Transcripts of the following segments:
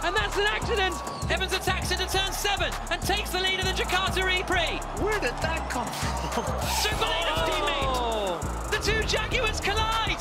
and that's an accident. Evans attacks into turn 7 and takes the lead in the Jakarta Repri. Where did that come from? Superlative teammate. The two Jaguars collide.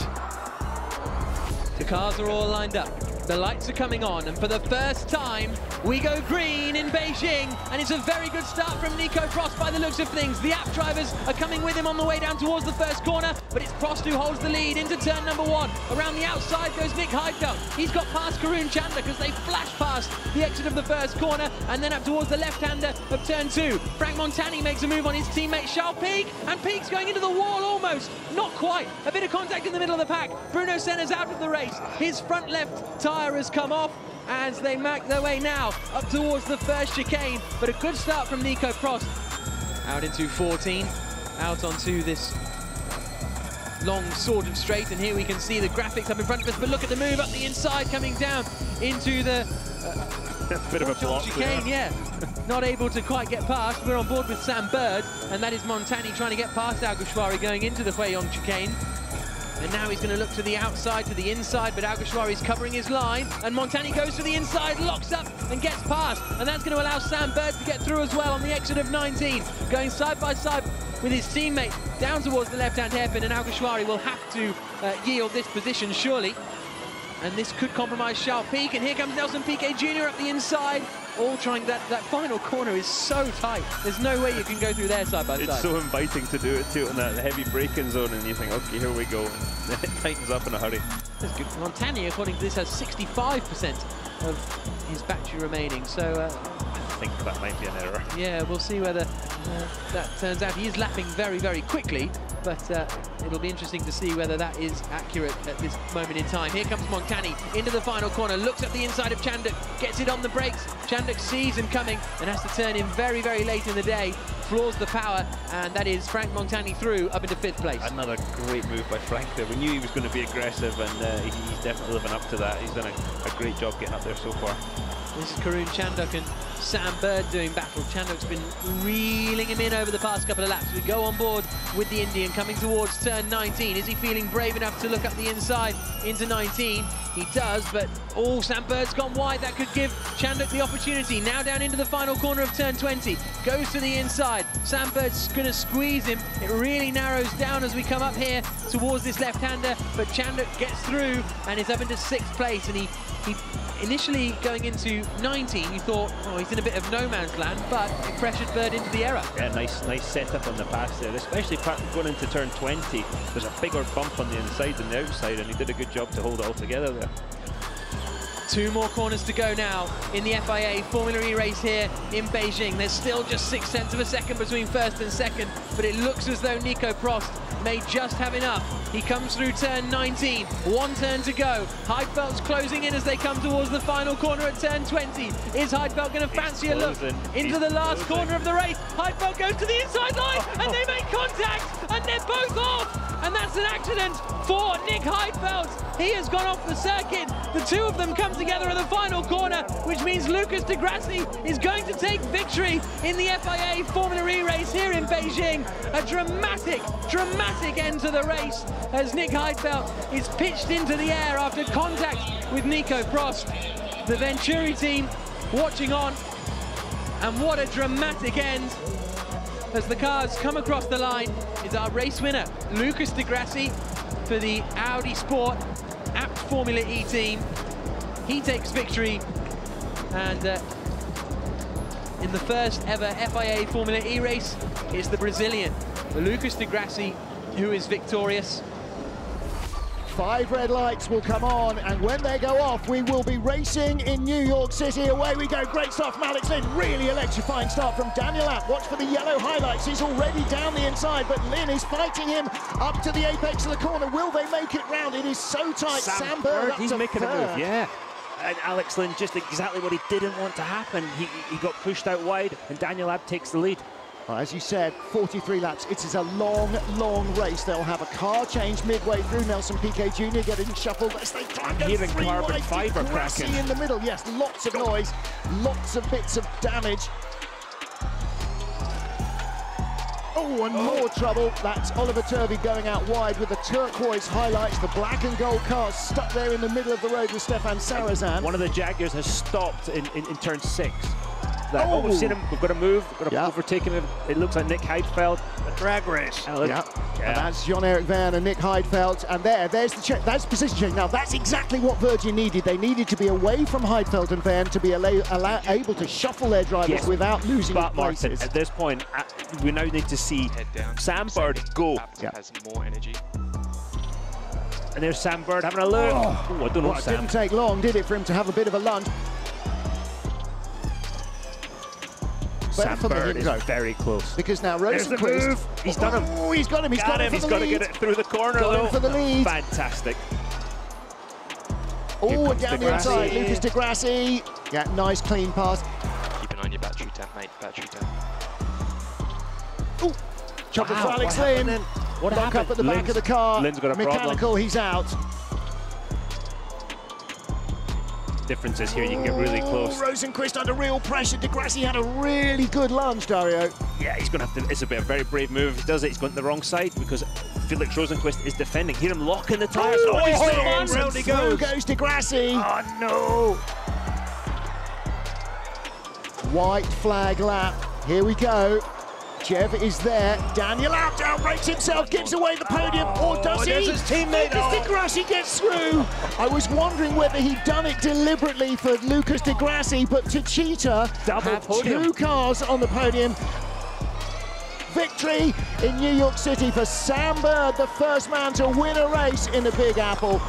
The cars are all lined up. The lights are coming on, and for the first time, we go green in Beijing, and it's a very good start from Nico Prost by the looks of things. The app drivers are coming with him on the way down towards the first corner, but it's Prost who holds the lead into turn number 1. Around the outside goes Nick Heidfeld. He's got past Karun Chandler because they flash past the exit of the first corner, and then up towards the left-hander of turn 2. Frank Montani makes a move on his teammate Charles Pic, and Pic's going into the wall almost. Not quite. A bit of contact in the middle of the pack. Bruno Senna's out of the race. His front left tyre has come off as they make their way now up towards the first chicane, but a good start from Nico Prost. Out into 14, out onto this long sort of straight, and here we can see the graphics up in front of us, but look at the move up the inside coming down into the bit of a block chicane, yeah. Not able to quite get past. We're on board with Sam Bird, and that is Montani trying to get past Alguersuari going into the Hueyong chicane. And now he's going to look to the outside, to the inside, but Alguersuari's covering his line, and Montani goes to the inside, locks up and gets past, and that's going to allow Sam Bird to get through as well on the exit of 19, going side by side with his teammate down towards the left-hand hairpin, and Alguersuari will have to yield this position surely. And this could compromise Charles Pic, and here comes Nelson Piquet Jr. up the inside, all trying. That final corner is so tight. There's no way you can go through there side by side. It's so inviting to do it too on that heavy braking zone, and you think, okay, here we go. And it tightens up in a hurry. That's good. Montani, according to this, has 65% of his battery remaining, so I think that might be an error. yeah, we'll see whether that turns out. He is lapping very, very quickly, but it'll be interesting to see whether that is accurate at this moment in time. Here comes Montani into the final corner, looks at the inside of Chanduk, gets it on the brakes. Chanduk sees him coming and has to turn in very, very late in the day, floors the power, and that is Frank Montani through up into 5th place. Another great move by Frank there. We knew he was going to be aggressive, and he's definitely living up to that. He's done a great job getting up there so far. This is Karun Chanduk and Sam Bird doing battle. Chanduk's been reeling him in over the past couple of laps. We go on board with the Indian coming towards turn 19. Is he feeling brave enough to look up the inside into 19? He does, but Sam Bird's gone wide. That could give Chanduk the opportunity. Now down into the final corner of turn 20. Goes to the inside. Sam Bird's going to squeeze him. It really narrows down as we come up here towards this left-hander, but Chanduk gets through and is up into 6th place, and he initially going into 19, you thought, oh, he's in a bit of no man's land, but it pressured Bird into the error. Yeah, nice setup on the pass there, especially going into turn 20. There's a bigger bump on the inside than the outside, and he did a good job to hold it all together there. 2 more corners to go now in the FIA Formula E race here in Beijing. There's still just 0.6 of a second between first and second, but it looks as though Nico Prost may just have enough. He comes through turn 19, 1 turn to go. Heidfeld's closing in as they come towards the final corner at turn 20. Is Heidfeld going to fancy a look into the last corner of the race? Heidfeld goes to the inside line, and they make contact, and they're both off, and that's an accident for Nick Heidfeld. He has gone off the circuit. The two of them come together in the final corner, which means Lucas de Grassi is going to take victory in the FIA Formula E race here in Beijing. A dramatic end to the race as Nick Heidfeld is pitched into the air after contact with Nico Prost. The Venturi team watching on, and what a dramatic end as the cars come across the line. Is our race winner Lucas de Grassi for the Audi Sport Apt Formula E team. He takes victory, and in the first ever FIA Formula E race, it's the Brazilian Lucas de Grassi who is victorious. 5 red lights will come on, and when they go off, we will be racing in New York City. Away we go. Great stuff from Alex Lynn. Really electrifying start from Daniel Abt. Watch for the yellow highlights. He's already down the inside, but Lynn is fighting him up to the apex of the corner. Will they make it round? It is so tight. Sam Bird up he's to making third. a move, yeah. And Alex Lynn, just exactly what he didn't want to happen. He got pushed out wide, and Daniel Abt takes the lead. Well, as you said, 43 laps. It is a long race. They'll have a car change midway through. Nelson Piquet Jr. getting shuffled as they try and go hearing 3 carbon wide. fibre Grassi cracking in the middle. Yes, lots of noise, lots of bits of damage. Oh, and more trouble. That's Oliver Turvey going out wide with the turquoise highlights, the black and gold cars stuck there in the middle of the road with Stefan Sarazan. One of the Jaguars has stopped in turn 6. We've seen him, we've got to move, we've got to overtake him. It looks like Nick Heidfeld, a drag race. And that's Jon-Erik Verne and Nick Heidfeld, and there's the check, that's position change. Now that's exactly what Virgin needed. They needed to be away from Heidfeld and Verne to be able to shuffle their drivers without losing places. Martin, at this point, we now need to see Sam Bird go. Has more energy. And there's Sam Bird having a look. Oh, I don't know. It didn't take long, did it, for him to have a bit of a lunge? Sam Bird is very close. Because now Rosenquist... There's the move. He's done him. Oh, he's got him. He's got him. He's got to get it through the corner, though. For the lead. Fantastic. Oh, down the inside. Lucas Di Grassi. Yeah, nice clean pass. Keep an eye on your battery tank, mate. Battery tank. Oh, chopper for Alex Lynn. What Lock happened? up at the back of the car. Lynn's got a Mechanical, problem. he's out. Difference is here, you can get really close. Rosenquist under real pressure. Di Grassi had a really good lunge, Dario. Yeah, he's going to have to, it's a very brave move. If he does it, he's going to the wrong side because Felix Rosenquist is defending. Hear him locking the tyres. Oh, he's round he goes Di Grassi. Oh, no. White flag lap. Here we go. Jev is there. Daniel out, outbreaks himself, gives away the podium, or does he? There's his teammate. Lucas Di Grassi gets through. I was wondering whether he'd done it deliberately for Lucas Di Grassi, but Techeetah have two cars on the podium. Victory in New York City for Sam Bird, the first man to win a race in the Big Apple.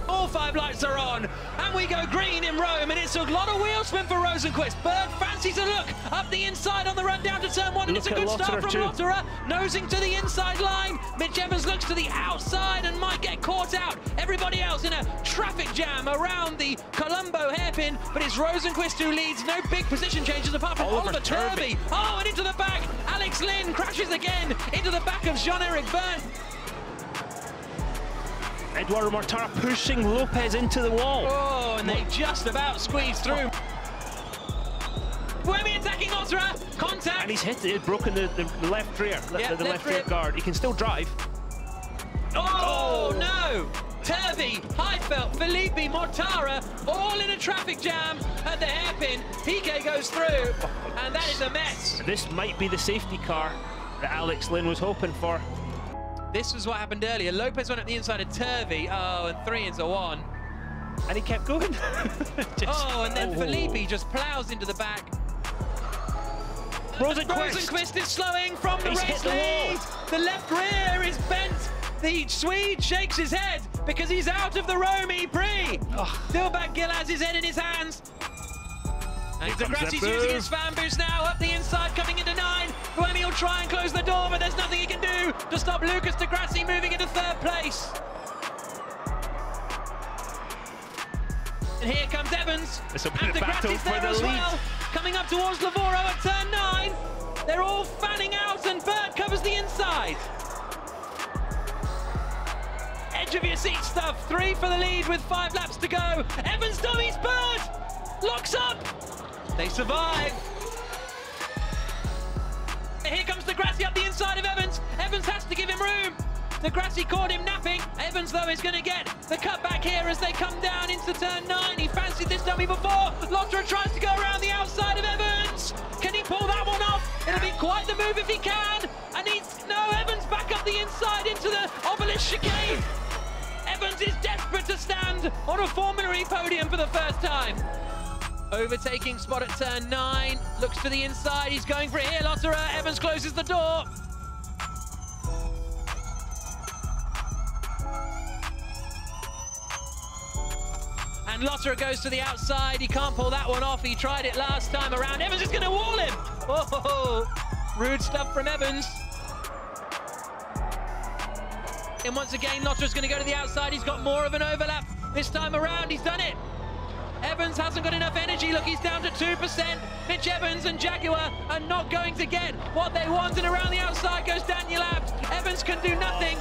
All 5 lights are on, and we go green in Rome, and it's a lot of wheel spin for Rosenquist. Bird fancies a look up the inside on the run down to turn 1, and it's a good start from Lotterer, nosing to the inside line. Mitch Evans looks to the outside and might get caught out. Everybody else in a traffic jam around the Colombo hairpin, but it's Rosenquist who leads. No big position changes apart from Oliver Turvey. Oh, and into the back, Alex Lynn crashes again into the back of Jon-Erik Verne. Eduardo Mortara pushing Lopez into the wall. Oh, and they just about squeezed through. Buemi attacking Lotterer, contact. And he's hit it, broken the left rear, the left rear guard. He can still drive. Oh, no! Turvey, Heidfeld, Filippi, Mortara, all in a traffic jam at the hairpin. Piquet goes through, and that is a mess. This might be the safety car that Alex Lynn was hoping for. This was what happened earlier. Lopez went up the inside of Turvey. Oh, and 3 into 1. And he kept going. And then Filippi just plows into the back. Rosenquist is slowing from the race lead. The left rear is bent. The Swede shakes his head because he's out of the Rome Prix. Dilbach Gill has his head in his hands. And Di Grassi's using his fan boost now, up the inside, coming into 9. Buemi will try and close the door, but there's nothing he can do to stop Lucas Di Grassi moving into 3rd place. And here comes Evans. And Di Grassi's there as well, coming up towards Lavoro at turn 9. They're all fanning out, and Bird covers the inside. Edge of your seat stuff. 3 for the lead with 5 laps to go. Evans dummies Bird. Locks up. They survive. Here comes Di Grassi up the inside of Evans. Evans has to give him room. Di Grassi caught him napping. Evans, though, is going to get the cutback here as they come down into turn 9. He fancied this dummy before. Lotterer tries to go around the outside of Evans. Can he pull that one off? It'll be quite the move if he can. And Evans back up the inside into the obelisk chicane. Evans is desperate to stand on a formulary podium for the first time. Overtaking spot at turn 9, looks to the inside, he's going for it here, Lotterer. Evans closes the door. And Lotterer goes to the outside, he can't pull that one off, he tried it last time around. Evans is going to wall him. Oh, rude stuff from Evans. And once again, Lotterer's going to go to the outside, he's got more of an overlap. This time around, he's done it. Evans hasn't got enough energy. Look, he's down to 2%. Mitch Evans and Jaguar are not going to get what they want, and around the outside goes Daniel Abt. Evans can do nothing.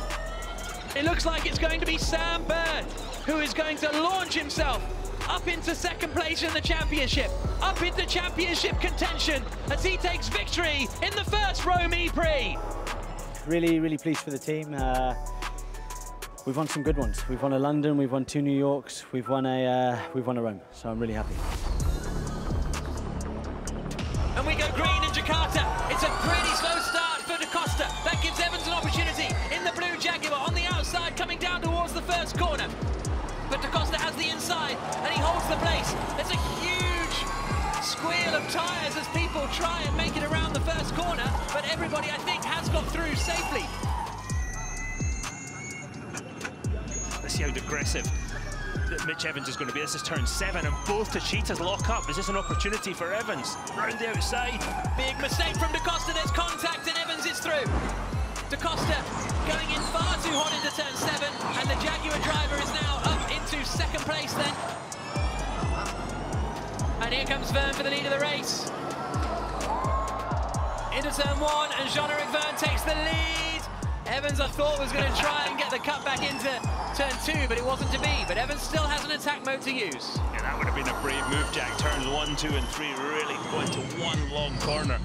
It looks like it's going to be Sam Bird who is going to launch himself up into second place in the championship, up into championship contention as he takes victory in the first Rome E-Prix. Really, really pleased for the team. We've won some good ones. We've won a London, we've won 2 New Yorks, we've won a Rome, so I'm really happy. And we go green in Jakarta. It's a pretty slow start for Da Costa. That gives Evans an opportunity in the blue Jaguar on the outside, coming down towards the first corner. But Da Costa has the inside, and he holds the place. There's a huge squeal of tyres as people try and make it around the first corner, but everybody, I think, has got through safely. Let's see how aggressive that Mitch Evans is going to be. This is turn 7, and both Tachitas lock up. Is this an opportunity for Evans? Round the outside. Big mistake from Da Costa. There's contact, and Evans is through. Da Costa going in far too hot into turn 7, and the Jaguar driver is now up into second place then. And here comes Verne for the lead of the race. Into turn 1, and Jean-Eric Verne takes the lead. Evans, I thought, was going to try and get the cut back into turn 2, but it wasn't to be. But Evans still has an attack mode to use. Yeah, that would have been a brave move, Jack. Turns 1, 2, and 3 really going to one long corner.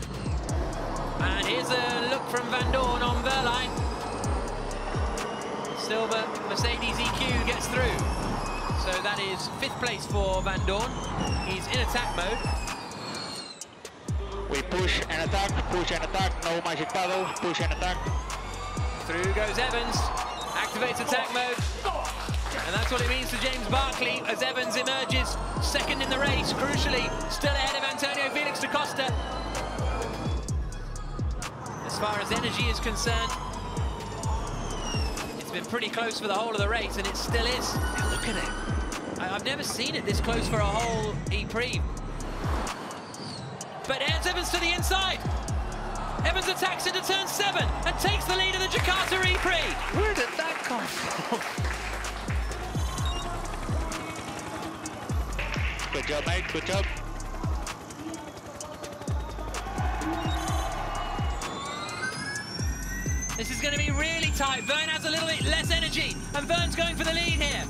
And here's a look from Van Dorn on Verline. Silver Mercedes EQ gets through. So that is 5th place for Van Dorn. He's in attack mode. We push and attack, no magic paddle, push and attack. Through goes Evans, activates attack mode. And that's what it means to James Barkley as Evans emerges second in the race, crucially, still ahead of Antonio Felix da Costa. As far as energy is concerned, it's been pretty close for the whole of the race, and it still is. Yeah, look at it. I've never seen it this close for a whole E-Prix. But adds Evans to the inside. Evans attacks into turn 7 and takes the lead of the Jakarta E-Prix. Where did that come from? Good job, mate, good job. This is going to be really tight. Verne has a little bit less energy, and Verne's going for the lead here.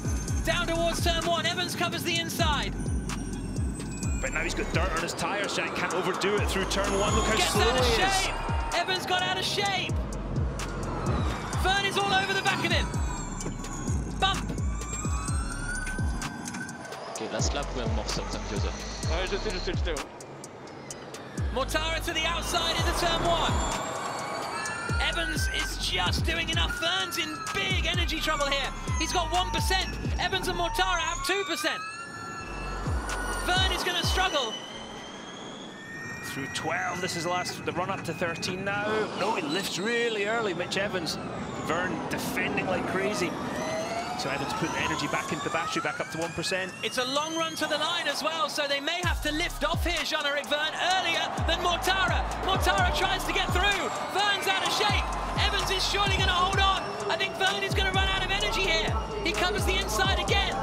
Down towards turn 1, Evans covers the inside. But now he's got dirt on his tyres, Jack. Can't overdo it through turn 1. Look how Gets slow out of he is. shape. Evans got out of shape. Verne is all over the back of him. Bump. Ok, la slap ou un morceau, ça me faisait. Ouais, je sais. Mortara to the outside into turn 1. Evans is just doing enough. Verne's in big energy trouble here. He's got 1%. Evans and Mortara have 2%. Verne is going to struggle. Through 12, this is the run up to 13 now. No, he lifts really early, Mitch Evans. Verne defending like crazy. So Evans putting energy back into the battery, back up to 1%. It's a long run to the line as well, so they may have to lift off here, Jean-Eric Verne, earlier than Mortara. Mortara tries to get through. Verne's out of shape. Evans is surely going to hold on. I think Verne is going to run out of energy here. He covers the inside again.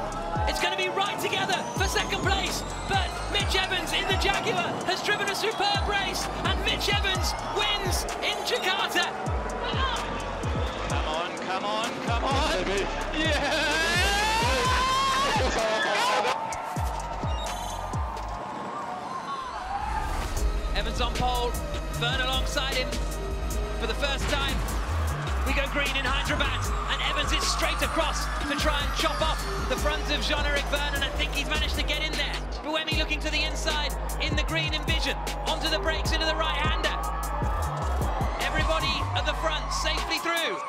It's going to be right together for second place. But Mitch Evans in the Jaguar has driven a superb race, and Mitch Evans wins in Jakarta. Come on. Yeah! Evans on pole, Verne alongside him for the first time. We go green in Hyderabad, and Evans is straight across to try and chop off the front of Jean-Eric Verne, and I think he's managed to get in there. Buemi looking to the inside in the green Envision, onto the brakes into the right-hander. Everybody at the front safely through.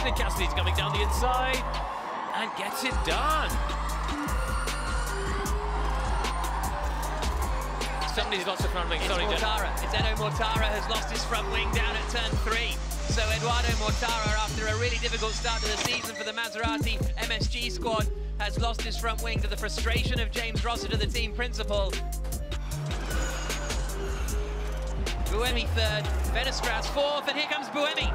Nick Cassidy's coming down the inside and gets it done. Somebody's lost the front wing. It's Sorry, Mortara. It's Edo Mortara has lost his front wing down at turn 3. So Eduardo Mortara, after a really difficult start to the season for the Maserati MSG squad, has lost his front wing to the frustration of James Rossiter, the team principal. Buemi third, Venestra's fourth, and here comes Buemi.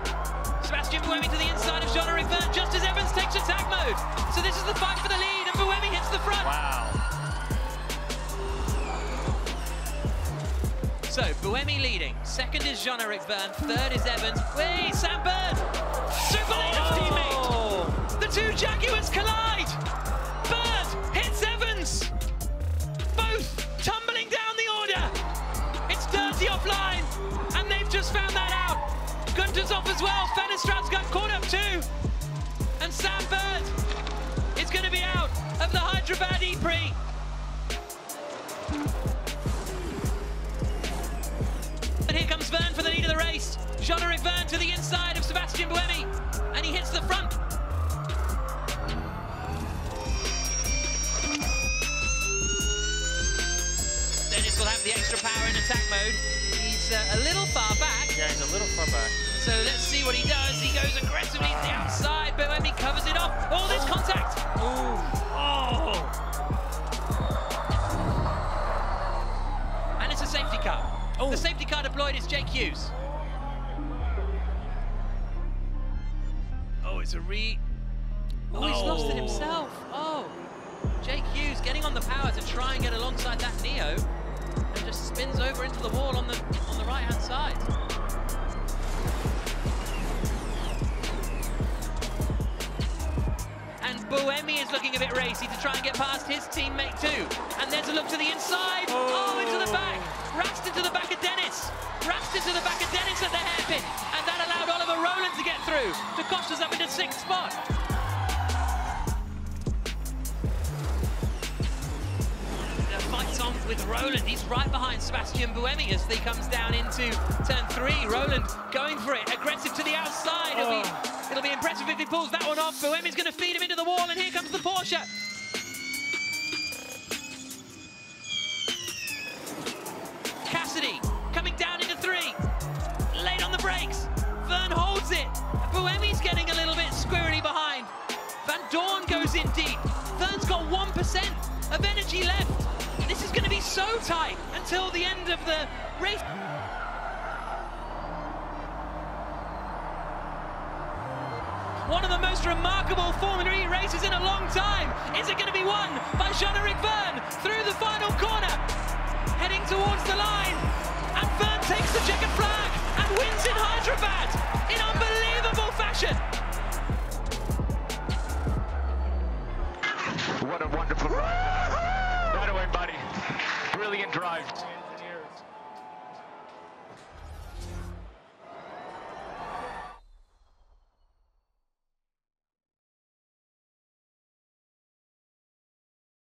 Sebastian Buemi to the inside of Jean-Eric Verne, just as Evans takes attack mode. So this is the fight for the lead, and Buemi hits the front. Wow. So, Buemi leading. Second is Jean-Eric Verne, third is Evans. Wait, Sam Bird! Super Leaders teammate! The two Jaguars collide! Bird hits Evans! Both tumbling down the order! It's dirty offline, and they've just found that out. Gunter's off as well, Fenestrad's got caught up too. And Sam Bird is going to be out of the Hyderabad E-Prix. And here comes Verne for the lead of the race. Jean-Eric Verne to the inside of Sebastian Buemi, and he hits the front. Dennis will have the extra power in attack mode. He's a little far back. Yeah, he's a little far back. So let's see what he does. He goes aggressively to the outside. Buemi covers it off. Oh, there's contact. Oh. And it's a safety car. The safety car deployed is Jake Hughes. Oh, it's a Oh, he's lost it himself. Oh. Jake Hughes getting on the power to try and get alongside that Neo, and just spins over into the wall on the right-hand side. And Buemi is looking a bit racy to try and get past his teammate too. And there's a look to the inside. Oh, into the back. Rast into the back of Dennis. Rast into the back of Dennis at the hairpin. And that allowed Oliver Rowland to get through. To cost us up into 6th spot. The fight's on with Rowland. He's right behind Sebastian Buemi as he comes down into turn 3. Rowland going for it. Aggressive to the outside. It'll be impressive if he pulls that one off. Buemi's going to feed him into the wall, and here comes the Porsche. Cassidy coming down into 3. Late on the brakes. Verne holds it. Buemi's getting a little bit squirrely behind. Van Dorn goes in deep. Verne's got 1% of energy left. This is going to be so tight until the end of the race. One of the most remarkable Formula E races in a long time. Is it going to be won by Jean-Eric Verne through the final corner? Heading towards the line. And Verne takes the checkered flag and wins in Hyderabad in unbelievable fashion. What a wonderful ride. That away, buddy. Brilliant drive.